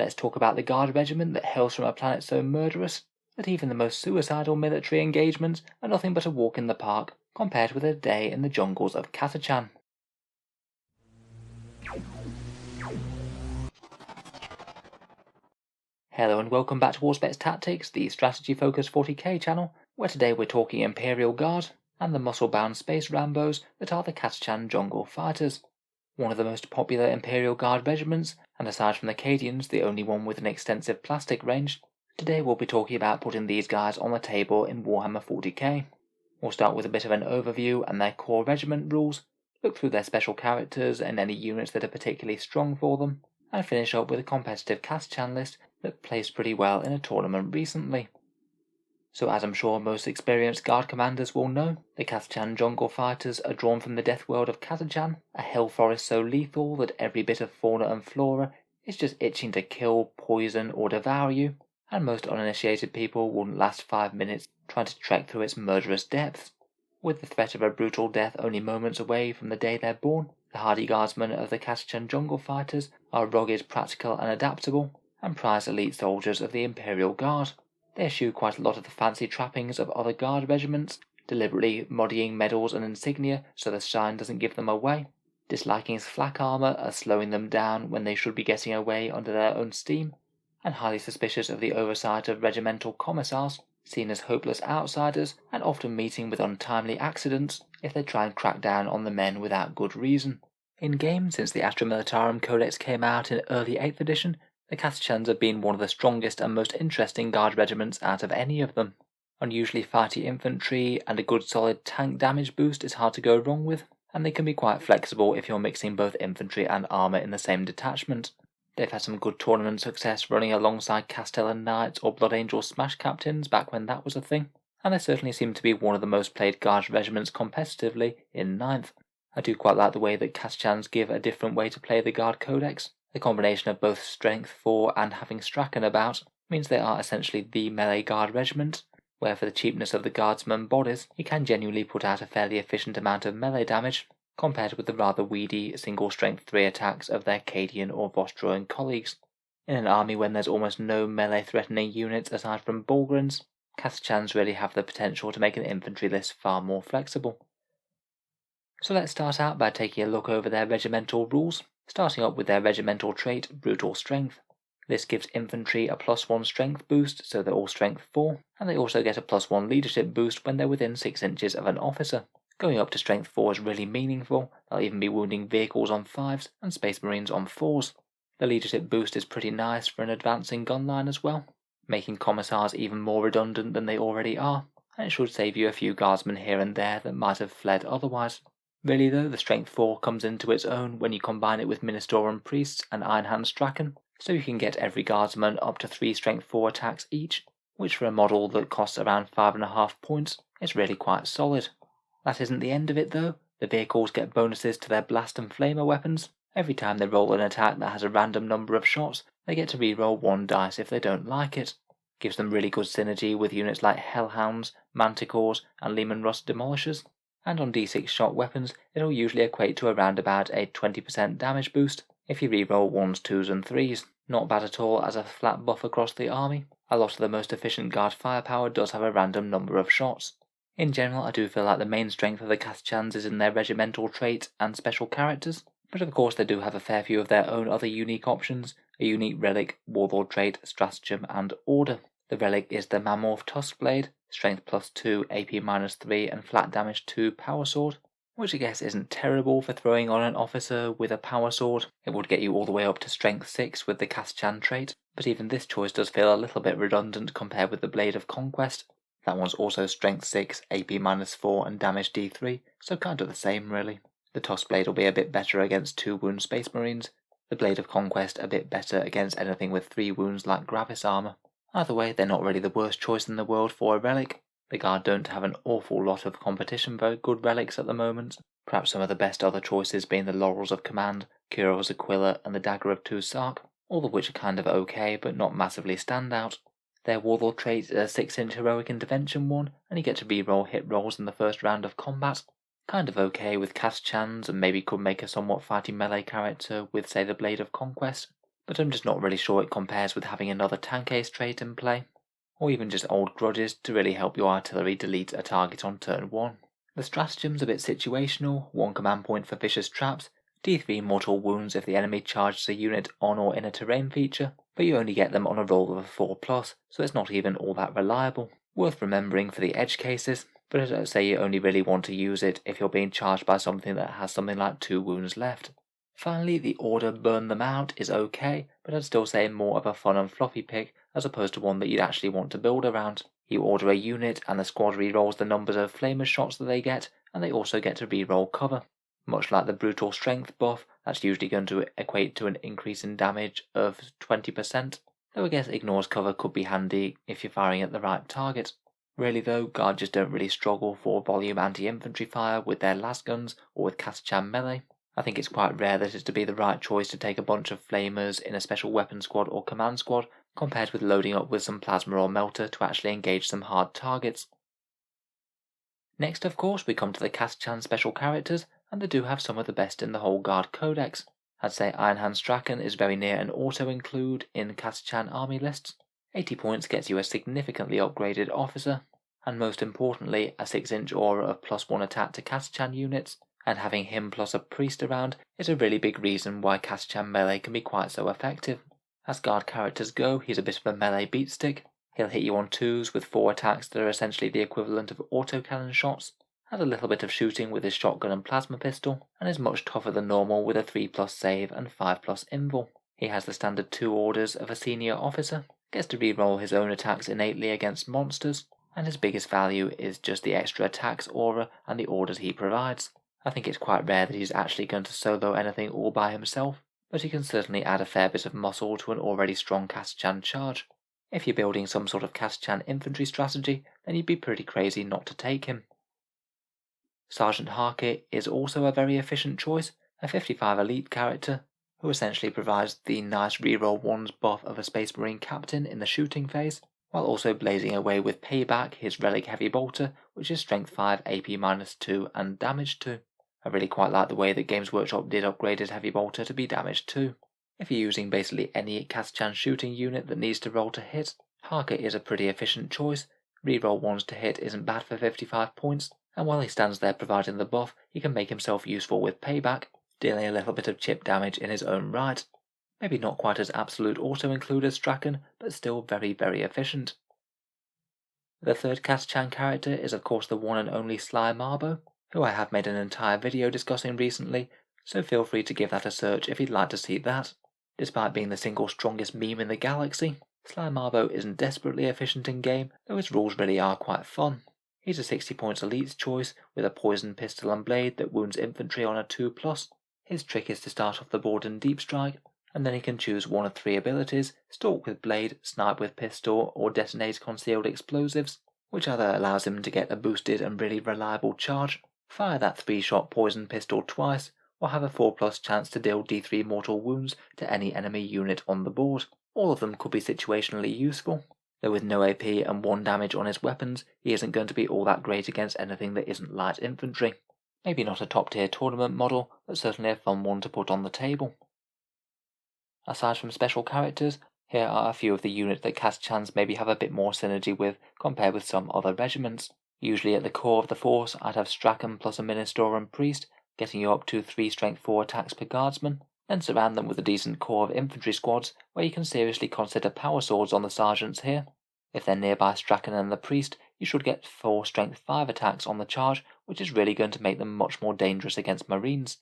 let's talk about the Guard Regiment that hails from a planet so murderous that even the most suicidal military engagements are nothing but a walk in the park compared with a day in the jungles of Catachan. Hello and welcome back to Auspex Tactics, the strategy-focused 40K channel, where today we're talking Imperial Guard and the muscle-bound space Rambos that are the Catachan Jungle Fighters. One of the most popular Imperial Guard regiments, and aside from the Cadians, the only one with an extensive plastic range. Today we'll be talking about putting these guys on the table in Warhammer 40K. We'll start with a bit of an overview and their core regiment rules, look through their special characters and any units that are particularly strong for them, and finish up with a competitive Catachan list that placed pretty well in a tournament recently. So as I'm sure most experienced Guard commanders will know, the Catachan Jungle Fighters are drawn from the death world of Catachan, a hell forest so lethal that every bit of fauna and flora is just itching to kill, poison or devour you, and most uninitiated people wouldn't last 5 minutes trying to trek through its murderous depths. With the threat of a brutal death only moments away from the day they're born, the hardy guardsmen of the Catachan Jungle Fighters are rugged, practical and adaptable, and prized elite soldiers of the Imperial Guard. They eschew quite a lot of the fancy trappings of other Guard regiments, deliberately muddying medals and insignia so the shine doesn't give them away, disliking flak armour as slowing them down when they should be getting away under their own steam, and highly suspicious of the oversight of regimental commissars, seen as hopeless outsiders and often meeting with untimely accidents if they try and crack down on the men without good reason. In game, since the Astra Militarum Codex came out in early 8th edition, the Catachans have been one of the strongest and most interesting Guard regiments out of any of them. Unusually fighty infantry and a good solid tank damage boost is hard to go wrong with, and they can be quite flexible if you're mixing both infantry and armour in the same detachment. They've had some good tournament success running alongside Castellan Knights or Blood Angel Smash Captains back when that was a thing, and they certainly seem to be one of the most played Guard regiments competitively in 9th. I do quite like the way that Catachans give a different way to play the Guard Codex. The combination of both strength 4 and having Strachan about means they are essentially the melee Guard regiment, where for the cheapness of the Guardsmen bodies, you can genuinely put out a fairly efficient amount of melee damage, compared with the rather weedy single strength 3 attacks of their Cadian or Vostroyan colleagues. In an army when there's almost no melee threatening units aside from Bulgarins, Catachans really have the potential to make an infantry list far more flexible. So let's start out by taking a look over their regimental rules, starting up with their regimental trait, Brutal Strength. This gives infantry a +1 strength boost, so they're all strength 4, and they also get a +1 leadership boost when they're within 6 inches of an officer. Going up to strength 4 is really meaningful. They'll even be wounding vehicles on 5s and space marines on 4s. The leadership boost is pretty nice for an advancing gun line as well, making commissars even more redundant than they already are, and it should save you a few guardsmen here and there that might have fled otherwise. Really though, the strength 4 comes into its own when you combine it with Ministorum Priests and Ironhand Strachan, so you can get every guardsman up to 3 strength 4 attacks each, which for a model that costs around 5.5 points is really quite solid. That isn't the end of it though. The vehicles get bonuses to their blast and flamer weapons. Every time they roll an attack that has a random number of shots, they get to re-roll 1 dice if they don't like it. Gives them really good synergy with units like Hellhounds, Manticores and Lehman Russ Demolishers. And on d6 shot weapons, it'll usually equate to around about a 20% damage boost if you re-roll 1s, 2s and 3s. Not bad at all as a flat buff across the army. A lot of the most efficient Guard firepower does have a random number of shots. In general, I do feel like the main strength of the Catachans is in their regimental traits and special characters, but of course they do have a fair few of their own other unique options, a unique relic, warlord trait, stratagem and order. The relic is the Mammoth Tuskblade, strength +2, AP -3 and flat damage 2 power sword, which I guess isn't terrible for throwing on an officer with a power sword. It would get you all the way up to strength 6 with the Catachan trait, but even this choice does feel a little bit redundant compared with the Blade of Conquest. That one's also strength 6, AP -4 and damage D3, so kind of the same really. The Tuskblade will be a bit better against 2 wound space marines, the Blade of Conquest a bit better against anything with 3 wounds like Gravis armor. Either way, they're not really the worst choice in the world for a relic. The Guard don't have an awful lot of competition for good relics at the moment, perhaps some of the best other choices being the Laurels of Command, Kuros Aquila and the Dagger of Tusark, all of which are kind of okay but not massively standout. Their warlord trait is a 6-inch heroic intervention one, and you get to re-roll hit rolls in the first round of combat. Kind of okay with Catachans and maybe could make a somewhat fighty melee character with say the Blade of Conquest. but I'm just not really sure it compares with having another tank ace trait in play, or even just old grudges to really help your artillery delete a target on turn 1. The stratagem's a bit situational, 1 command point for vicious traps, D3 mortal wounds if the enemy charges a unit on or in a terrain feature, but you only get them on a roll of a 4+, so it's not even all that reliable. Worth remembering for the edge cases, but I'd say you only really want to use it if you're being charged by something that has something like 2 wounds left. Finally, the order Burn Them Out is okay, but I'd still say more of a fun and fluffy pick as opposed to one that you'd actually want to build around. You order a unit and the squad rerolls the numbers of flamer shots that they get, and they also get to reroll cover. Much like the brutal strength buff, that's usually going to equate to an increase in damage of 20%, though I guess ignores cover could be handy if you're firing at the right target. Really though, Guard just don't really struggle for volume anti-infantry fire with their lasguns or with Catachan melee. I think it's quite rare that it's to be the right choice to take a bunch of flamers in a special weapon squad or command squad, compared with loading up with some plasma or melter to actually engage some hard targets. Next, of course, we come to the Catachan special characters, and they do have some of the best in the whole Guard codex. I'd say Ironhand Strachan is very near an auto-include in Catachan army lists. 80 points gets you a significantly upgraded officer, and most importantly, a 6-inch aura of +1 attack to Catachan units, and having him plus a priest around is a really big reason why Catachan melee can be quite so effective. As Guard characters go, he's a bit of a melee beatstick. He'll hit you on 2s with 4 attacks that are essentially the equivalent of autocannon shots, has a little bit of shooting with his shotgun and plasma pistol, and is much tougher than normal with a 3+ save and 5+ invul. He has the standard 2 orders of a senior officer, gets to reroll his own attacks innately against monsters, and his biggest value is just the extra attacks aura and the orders he provides. I think it's quite rare that he's actually going to solo anything all by himself, but he can certainly add a fair bit of muscle to an already strong Catachan charge. If you're building some sort of Catachan infantry strategy, then you'd be pretty crazy not to take him. Sergeant Harkett is also a very efficient choice, a 55 elite character, who essentially provides the nice reroll 1s buff of a Space Marine captain in the shooting phase, while also blazing away with Payback, his relic heavy bolter, which is strength 5, AP -2 and damage 2. I really quite like the way that Games Workshop did upgrade his heavy bolter to be damage 2. If you're using basically any Catachan shooting unit that needs to roll to hit, Harkett is a pretty efficient choice. Reroll 1s to hit isn't bad for 55 points, and while he stands there providing the buff, he can make himself useful with Payback, dealing a little bit of chip damage in his own right. Maybe not quite as absolute auto-include as Strachan, but still very, very efficient. The third Catachan character is of course the one and only Sly Marbo, who I have made an entire video discussing recently, so feel free to give that a search if you'd like to see that. Despite being the single strongest meme in the galaxy, Sly Marbo isn't desperately efficient in game, though his rules really are quite fun. He's a 60 points elite's choice with a poison pistol and blade that wounds infantry on a 2+. His trick is to start off the board in deep strike, and then he can choose one of 3 abilities: stalk with blade, snipe with pistol, or detonate concealed explosives, which either allows him to get a boosted and really reliable charge, fire that 3-shot poison pistol twice, or have a 4+ chance to deal D3 mortal wounds to any enemy unit on the board. All of them could be situationally useful, though with no AP and 1 damage on his weapons, he isn't going to be all that great against anything that isn't light infantry. Maybe not a top tier tournament model, but certainly a fun one to put on the table. Aside from special characters, here are a few of the units that Catachans maybe have a bit more synergy with compared with some other regiments. Usually at the core of the force, I'd have Strachan plus a Minister and Priest, getting you up to 3 strength 4 attacks per guardsman, then surround them with a decent core of infantry squads where you can seriously consider power swords on the sergeants here. If they're nearby Strachan and the Priest, you should get 4 strength 5 attacks on the charge, which is really going to make them much more dangerous against Marines.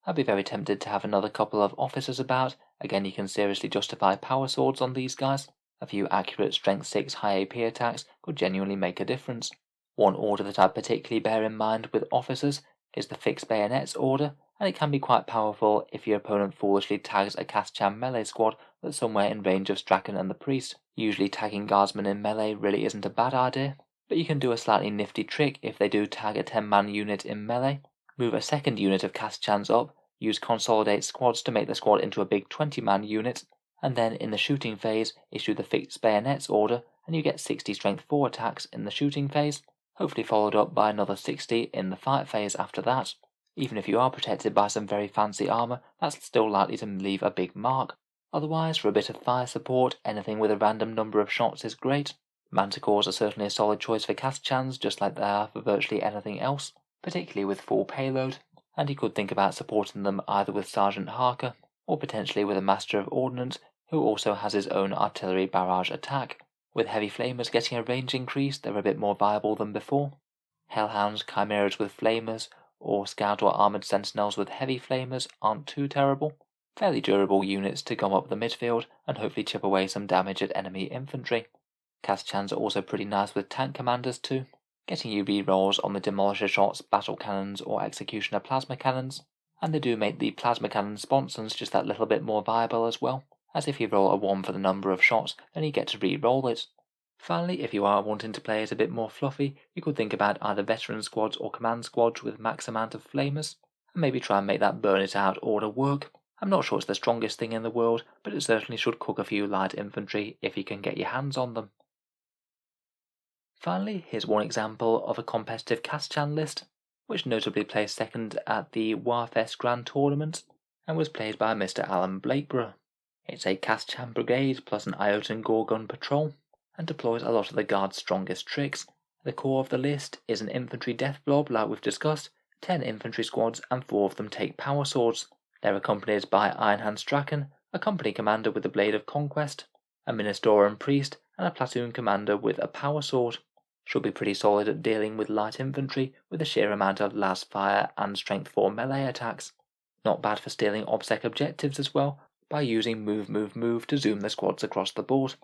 I'd be very tempted to have another couple of officers about. Again, you can seriously justify power swords on these guys. A few accurate strength 6 high AP attacks could genuinely make a difference. One order that I particularly bear in mind with officers is the fixed bayonets order, and it can be quite powerful if your opponent foolishly tags a Catachan melee squad that's somewhere in range of Strachan and the Priest. Usually tagging guardsmen in melee really isn't a bad idea, but you can do a slightly nifty trick if they do tag a 10-man unit in melee. Move a second unit of Catachans up, use consolidate squads to make the squad into a big 20-man unit, and then in the shooting phase issue the fixed bayonets order, and you get 60 strength 4 attacks in the shooting phase, hopefully followed up by another 60 in the fight phase after that. Even if you are protected by some very fancy armour, that's still likely to leave a big mark. Otherwise, for a bit of fire support, anything with a random number of shots is great. Manticores are certainly a solid choice for Catachans, just like they are for virtually anything else, particularly with full payload, and you could think about supporting them either with Sergeant Harker, or potentially with a Master of Ordnance, who also has his own artillery barrage attack. With heavy flamers getting a range increase, they're a bit more viable than before. Hellhounds, Chimeras with flamers, or Scout or Armoured Sentinels with heavy flamers aren't too terrible. Fairly durable units to gum up the midfield and hopefully chip away some damage at enemy infantry. Catachans are also pretty nice with tank commanders too, getting you rerolls on the Demolisher shots, battle cannons, or Executioner plasma cannons, and they do make the plasma cannon sponsons just that little bit more viable as well, as if you roll a 1 for the number of shots, then you get to re-roll it. Finally, if you are wanting to play it a bit more fluffy, you could think about either veteran squads or command squads with max amount of flamers, and maybe try and make that burn it out order work. I'm not sure it's the strongest thing in the world, but it certainly should cook a few light infantry if you can get your hands on them. Finally, here's one example of a competitive Catachan list, which notably placed second at the Warfest Grand Tournament, and was played by Mr. Alan Blakeborough. It's a Catachan brigade plus an Iotan Gorgon patrol, and deploys a lot of the Guard's strongest tricks. The core of the list is an infantry death blob like we've discussed, 10 infantry squads, and 4 of them take power swords. They're accompanied by Ironhand Strachan, a company commander with the Blade of Conquest, a Ministorum priest, and a platoon commander with a power sword. Should be pretty solid at dealing with light infantry with a sheer amount of las fire and strength 4 melee attacks. Not bad for stealing OBSEC objectives as well, by using move to zoom the squads across the board.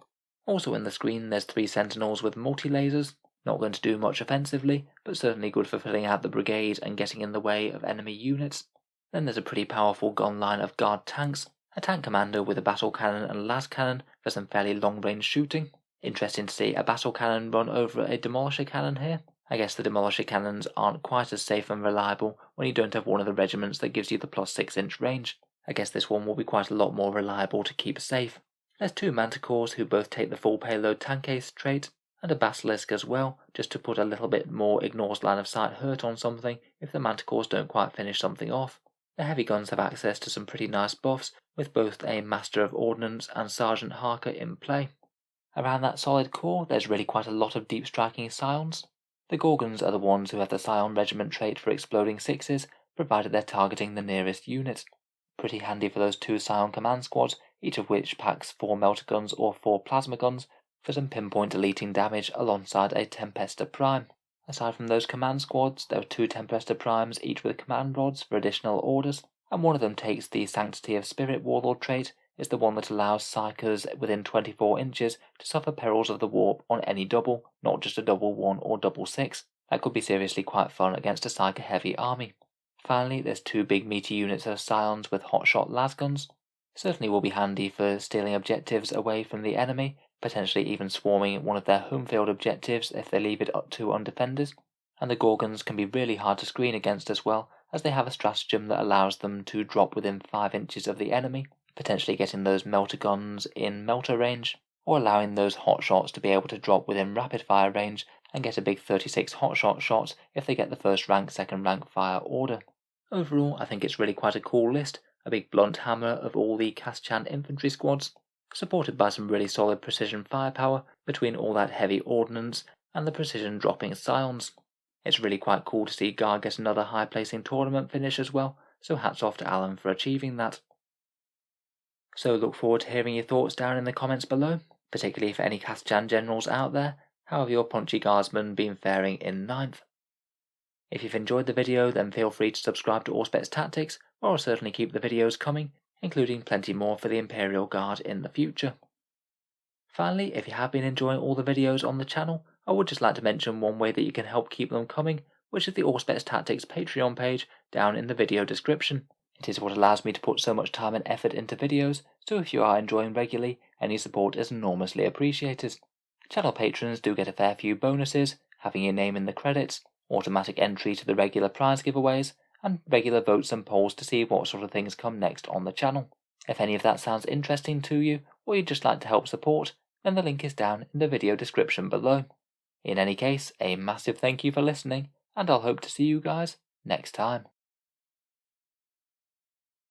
Also in the screen there's 3 sentinels with multi-lasers, not going to do much offensively, but certainly good for filling out the brigade and getting in the way of enemy units. Then there's a pretty powerful gun line of Guard tanks, a tank commander with a battle cannon and las cannon for some fairly long-range shooting. Interesting to see a battle cannon run over a demolisher cannon here. I guess the demolisher cannons aren't quite as safe and reliable when you don't have one of the regiments that gives you the plus 6-inch range. I guess this one will be quite a lot more reliable to keep safe. There's 2 manticores who both take the full payload tank ace trait, and a basilisk as well, just to put a little bit more ignores line of sight hurt on something if the manticores don't quite finish something off. The heavy guns have access to some pretty nice buffs, with both a Master of Ordnance and Sergeant Harker in play. Around that solid core there's really quite a lot of deep striking scions. The Gorgons are the ones who have the Scion Regiment trait for exploding 6s, provided they're targeting the nearest unit. Pretty handy for those 2 Scion command squads, each of which packs 4 melter guns or 4 plasma guns for some pinpoint deleting damage alongside a Tempesta Prime. Aside from those command squads, there are 2 Tempesta Primes, each with command rods for additional orders, and one of them takes the Sanctity of Spirit Warlord trait. Is the one that allows Psychers within 24 inches to suffer perils of the warp on any double, not just a double 1 or double 6. That could be seriously quite fun against a Psyker heavy army. Finally, there's 2 big meaty units of Scions with hotshot lasguns. Certainly will be handy for stealing objectives away from the enemy, potentially even swarming one of their home field objectives if they leave it up to undefenders. And the Gorgons can be really hard to screen against as well, as they have a stratagem that allows them to drop within 5 inches of the enemy, potentially getting those melter guns in melter range, or allowing those hot shots to be able to drop within rapid fire range and get a big 36 hotshot shot if they get the first rank, second rank fire order. Overall, I think it's really quite a cool list, a big blunt hammer of all the Catachan infantry squads, supported by some really solid precision firepower between all that heavy ordnance and the precision dropping scions. It's really quite cool to see Guard get another high placing tournament finish as well, so hats off to Alan for achieving that. So look forward to hearing your thoughts down in the comments below, particularly for any Catachan generals out there. How have your punchy guardsmen been faring in 9th? If you've enjoyed the video, then feel free to subscribe to Auspex Tactics, or I'll certainly keep the videos coming, including plenty more for the Imperial Guard in the future. Finally, if you have been enjoying all the videos on the channel, I would just like to mention one way that you can help keep them coming, which is the Auspex Tactics Patreon page down in the video description. It is what allows me to put so much time and effort into videos, so if you are enjoying regularly, any support is enormously appreciated. Channel patrons do get a fair few bonuses, having your name in the credits, automatic entry to the regular prize giveaways, and regular votes and polls to see what sort of things come next on the channel. If any of that sounds interesting to you, or you'd just like to help support, then the link is down in the video description below. In any case, a massive thank you for listening, and I'll hope to see you guys next time.